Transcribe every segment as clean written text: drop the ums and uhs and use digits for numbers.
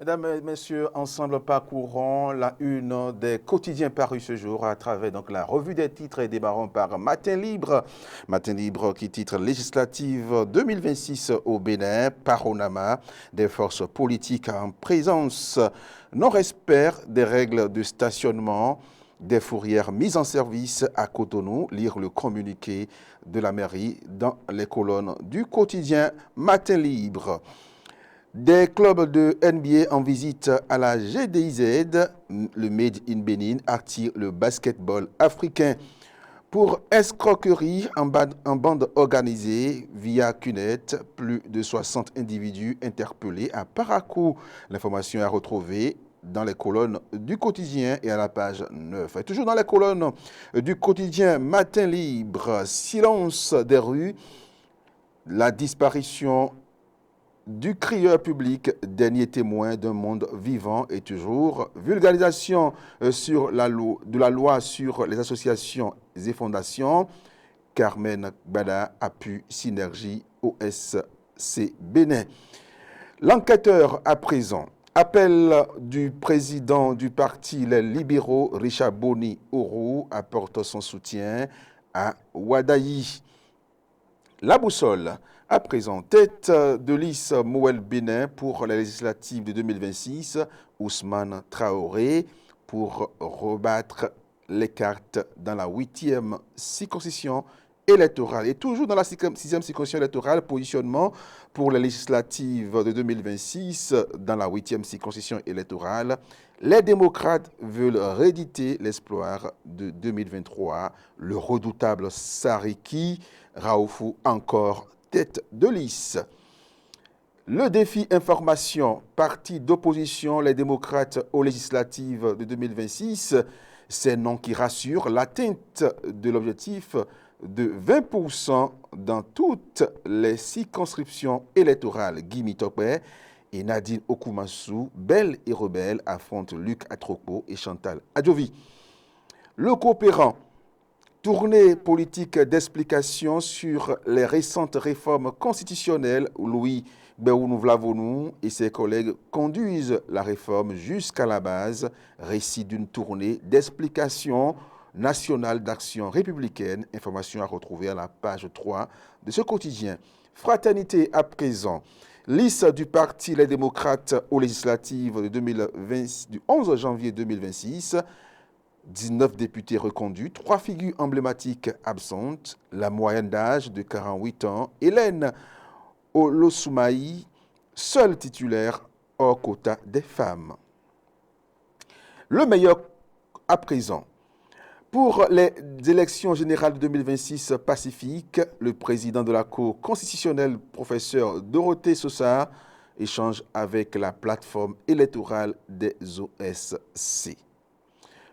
Mesdames et messieurs, ensemble parcourons la une des quotidiens parus ce jour à travers la revue des titres et démarrons par Matin Libre. Matin Libre qui titre Législative 2026 au Bénin, panorama des forces politiques en présence, non-respect des règles de stationnement, des fourrières mises en service à Cotonou, lire le communiqué de la mairie dans les colonnes du quotidien Matin Libre. Des clubs de NBA en visite à la GDIZ, le Made in Benin attire le basketball africain. Pour escroquerie en bande organisée via CUNET, plus de 60 individus interpellés à Parakou. L'information est retrouvée dans les colonnes du quotidien et à la page 9. Et toujours dans les colonnes du quotidien Matin Libre, silence des rues, la disparition du crieur public, dernier témoin d'un monde vivant et toujours vulgarisation de la loi sur les associations et fondations. Carmen Bada, appui Synergie OSC Bénin. L'enquêteur à présent. Appel du président du parti Les Libéraux, Richard Boni Oro, apporte son soutien à Wadaï. La boussole, à présent, tête de liste Moël Bénin pour la législative de 2026, Ousmane Traoré pour rebattre les cartes dans la 8e circonscription électorale. Et toujours dans la 6e circonscription électorale, positionnement pour les législatives de 2026 dans la 8e circonscription électorale. Les démocrates veulent rééditer l'espoir de 2023. Le redoutable Sariki Raoufou encore tête de liste. Le défi information, parti d'opposition, les démocrates aux législatives de 2026, ces noms qui rassurent l'atteinte de l'objectif de 20% dans toutes les circonscriptions électorales. Guy Mitopé et Nadine Okumassou, Belle et Rebelle, affrontent Luc Atroko et Chantal Adjovi. Le coopérant, tournée politique d'explication sur les récentes réformes constitutionnelles. Louis Béounou-Vlavonou et ses collègues conduisent la réforme jusqu'à la base. Récit d'une tournée d'explication nationale d'action républicaine. Information à retrouver à la page 3 de ce quotidien. Fraternité à présent. Liste du parti Les Démocrates aux législatives du 11 janvier 2026. 19 députés reconduits, 3 figures emblématiques absentes, la moyenne d'âge de 48 ans, Hélène Olosoumaï, seule titulaire hors quota des femmes. Le meilleur à présent. Pour les élections générales de 2026 pacifiques, le président de la Cour constitutionnelle, professeur Dorothée Sosa, échange avec la plateforme électorale des OSC.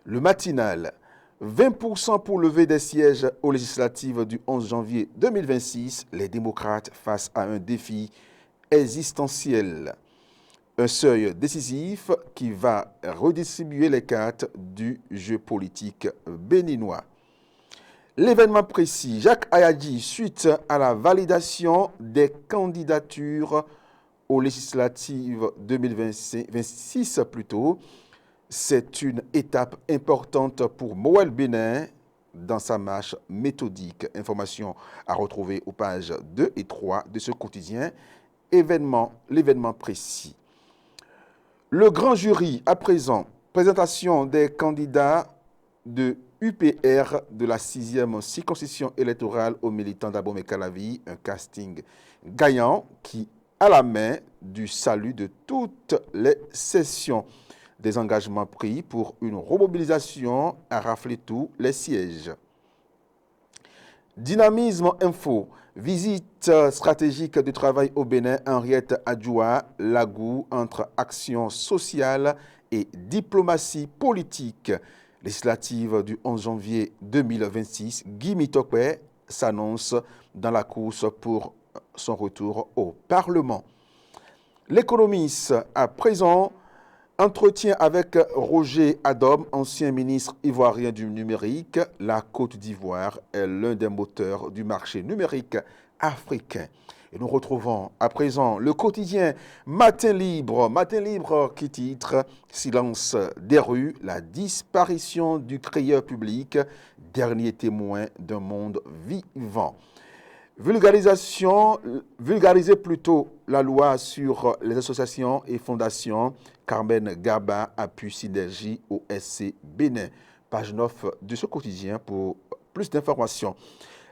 Le matinal, 20% pour lever des sièges aux législatives du 11 janvier 2026, les démocrates face à un défi existentiel. Un seuil décisif qui va redistribuer les cartes du jeu politique béninois. L'événement précis, Jacques Ayadji, suite à la validation des candidatures aux législatives 2026 plutôt, c'est une étape importante pour Moël Bénin dans sa marche méthodique. Information à retrouver aux pages 2 et 3 de ce quotidien. L'événement précis. Le grand jury, à présent, présentation des candidats de UPR de la 6e circonscription électorale aux militants d'Abomey Calavi, un casting gagnant qui a la main du salut de toutes les sessions. Des engagements pris pour une remobilisation à rafler tous les sièges. Dynamisme Info, visite stratégique de travail au Bénin, Henriette Adjoua, Lagou entre action sociale et diplomatie politique. Législative du 11 janvier 2026, Guy Mitopé s'annonce dans la course pour son retour au Parlement. L'économiste à présent. Entretien avec Roger Adom, ancien ministre ivoirien du numérique. La Côte d'Ivoire est l'un des moteurs du marché numérique africain. Et nous retrouvons à présent le quotidien Matin Libre qui titre Silence des rues, la disparition du crieur public, dernier témoin d'un monde vivant. Vulgariser plutôt la loi sur les associations et fondations. Carmen Gaba appuie Synergie au SC Bénin. Page 9 de ce quotidien pour plus d'informations.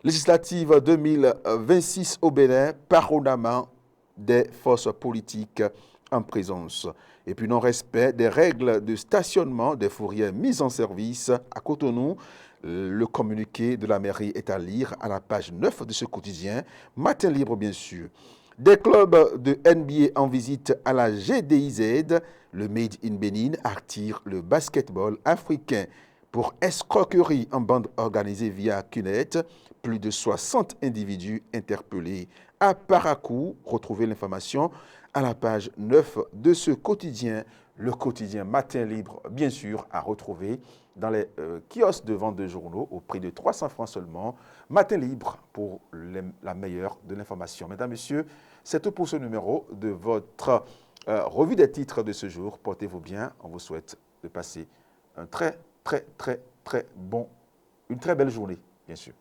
Législative 2026 au Bénin, panorama des forces politiques en présence. Et puis non-respect des règles de stationnement des fourrières mises en service à Cotonou. Le communiqué de la mairie est à lire à la page 9 de ce quotidien. Matin libre, bien sûr. Des clubs de NBA en visite à la GDIZ. Le Made in Benin attire le basketball africain. Pour escroquerie en bande organisée via CUNET, plus de 60 individus interpellés à Parakou. Retrouvez l'information à la page 9 de ce quotidien, le quotidien Matin Libre, bien sûr, à retrouver dans les kiosques de vente de journaux au prix de 300 francs seulement. Matin Libre pour la meilleure de l'information. Mesdames, Messieurs, c'est tout pour ce numéro de votre revue des titres de ce jour. Portez-vous bien. On vous souhaite de passer un très belle journée, bien sûr.